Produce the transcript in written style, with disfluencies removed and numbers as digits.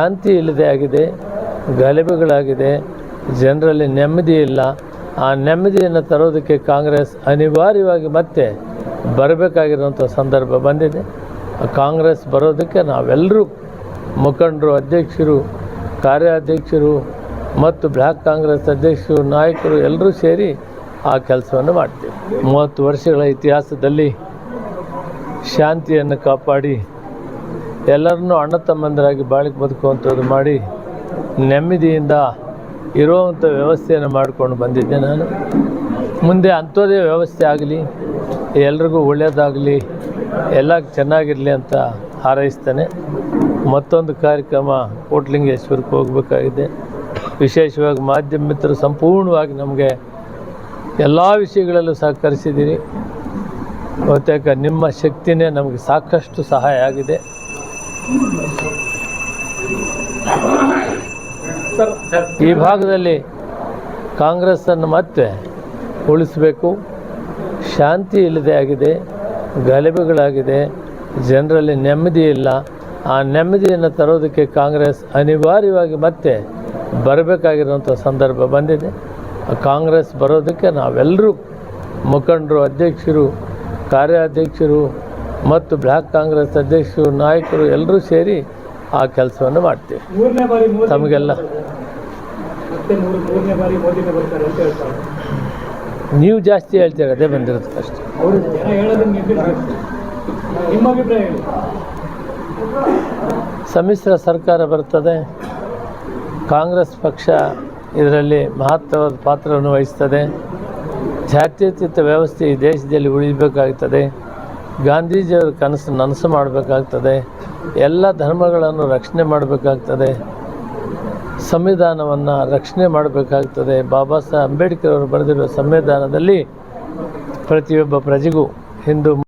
ಶಾಂತಿ ಇಲ್ಲದೆ ಆಗಿದೆ, ಗಲಭೆಗಳಾಗಿದೆ, ಜನರಲ್ಲಿ ನೆಮ್ಮದಿ ಇಲ್ಲ. ಆ ನೆಮ್ಮದಿಯನ್ನು ತರೋದಕ್ಕೆ ಕಾಂಗ್ರೆಸ್ ಅನಿವಾರ್ಯವಾಗಿ ಮತ್ತೆ ಬರಬೇಕಾಗಿರುವಂಥ ಸಂದರ್ಭ ಬಂದಿದೆ. ಕಾಂಗ್ರೆಸ್ ಬರೋದಕ್ಕೆ ನಾವೆಲ್ಲರೂ ಮುಖಂಡರು, ಅಧ್ಯಕ್ಷರು, ಕಾರ್ಯಾಧ್ಯಕ್ಷರು ಮತ್ತು ಬ್ಲಾಕ್ ಕಾಂಗ್ರೆಸ್ ಅಧ್ಯಕ್ಷರು, ನಾಯಕರು ಎಲ್ಲರೂ ಸೇರಿ ಆ ಕೆಲಸವನ್ನು ಮಾಡ್ತೀವಿ. 30 ವರ್ಷಗಳ ಇತಿಹಾಸದಲ್ಲಿ ಶಾಂತಿಯನ್ನು ಕಾಪಾಡಿ ಎಲ್ಲರನ್ನೂ ಅಣ್ಣ ತಮ್ಮಂದರಾಗಿ ಬಾಳಿಕೆ ಬದುಕುವಂಥದ್ದು ಮಾಡಿ ನೆಮ್ಮದಿಯಿಂದ ಇರುವಂಥ ವ್ಯವಸ್ಥೆಯನ್ನು ಮಾಡಿಕೊಂಡು ಬಂದಿದ್ದೆ ನಾನು. ಮುಂದೆ ಅಂಥದ್ದೇ ವ್ಯವಸ್ಥೆ ಆಗಲಿ, ಎಲ್ರಿಗೂ ಒಳ್ಳೆಯದಾಗಲಿ, ಎಲ್ಲ ಚೆನ್ನಾಗಿರಲಿ ಅಂತ ಹಾರೈಸ್ತೇನೆ. ಮತ್ತೊಂದು ಕಾರ್ಯಕ್ರಮ ಕೋಟ್ಲಿಂಗೇಶ್ವರಕ್ಕೆ ಹೋಗಬೇಕಾಗಿದೆ. ವಿಶೇಷವಾಗಿ ಮಾಧ್ಯಮ ಮಿತ್ರರು ಸಂಪೂರ್ಣವಾಗಿ ನಮಗೆ ಎಲ್ಲ ವಿಷಯಗಳಲ್ಲೂ ಸಹಕರಿಸಿದ್ದೀರಿ. ಬಹುತೇಕ ನಿಮ್ಮ ಶಕ್ತಿನೇ ನಮಗೆ ಸಾಕಷ್ಟು ಸಹಾಯ ಆಗಿದೆ. ಈ ಭಾಗದಲ್ಲಿ ಕಾಂಗ್ರೆಸ್ಸನ್ನು ಮತ್ತೆ ಉಳಿಸಬೇಕು. ಶಾಂತಿ ಇಲ್ಲದೆ ಆಗಿದೆ, ಗಲಭೆಗಳಾಗಿದೆ, ಜನರಲ್ಲಿ ನೆಮ್ಮದಿ ಇಲ್ಲ. ಆ ನೆಮ್ಮದಿಯನ್ನು ತರೋದಕ್ಕೆ ಕಾಂಗ್ರೆಸ್ ಅನಿವಾರ್ಯವಾಗಿ ಮತ್ತೆ ಬರಬೇಕಾಗಿರುವಂಥ ಸಂದರ್ಭ ಬಂದಿದೆ. ಕಾಂಗ್ರೆಸ್ ಬರೋದಕ್ಕೆ ನಾವೆಲ್ಲರೂ ಮುಖಂಡರು, ಅಧ್ಯಕ್ಷರು, ಕಾರ್ಯಾಧ್ಯಕ್ಷರು ಮತ್ತು ಬ್ಲಾಕ್ ಕಾಂಗ್ರೆಸ್ ಅಧ್ಯಕ್ಷರು, ನಾಯಕರು ಎಲ್ಲರೂ ಸೇರಿ ಆ ಕೆಲಸವನ್ನು ಮಾಡ್ತೀವಿ. ತಮಗೆಲ್ಲ ನೀವು ಜಾಸ್ತಿ ಹೇಳ್ತೀರ, ಅದೇ ಬಂದಿರೋದು ಕಷ್ಟ. ಸಮ್ಮಿಶ್ರ ಸರ್ಕಾರ ಬರ್ತದೆ. ಕಾಂಗ್ರೆಸ್ ಪಕ್ಷ ಇದರಲ್ಲಿ ಮಹತ್ವದ ಪಾತ್ರವನ್ನು ವಹಿಸ್ತದೆ. ಜಾತ್ಯತೀತ ವ್ಯವಸ್ಥೆ ಈ ದೇಶದಲ್ಲಿ ಉಳಿಬೇಕಾಗ್ತದೆ. ಗಾಂಧೀಜಿಯವರ ಕನಸು ನನಸು ಮಾಡಬೇಕಾಗ್ತದೆ. ಎಲ್ಲ ಧರ್ಮಗಳನ್ನು ರಕ್ಷಣೆ ಮಾಡಬೇಕಾಗ್ತದೆ. ಸಂವಿಧಾನವನ್ನು ರಕ್ಷಣೆ ಮಾಡಬೇಕಾಗ್ತದೆ. ಬಾಬಾ ಸಾಹೇಬ್ ಅಂಬೇಡ್ಕರ್ ಅವರು ಬರೆದಿರುವ ಸಂವಿಧಾನದಲ್ಲಿ ಪ್ರತಿಯೊಬ್ಬ ಪ್ರಜೆಗೂ ಹಿಂದೂ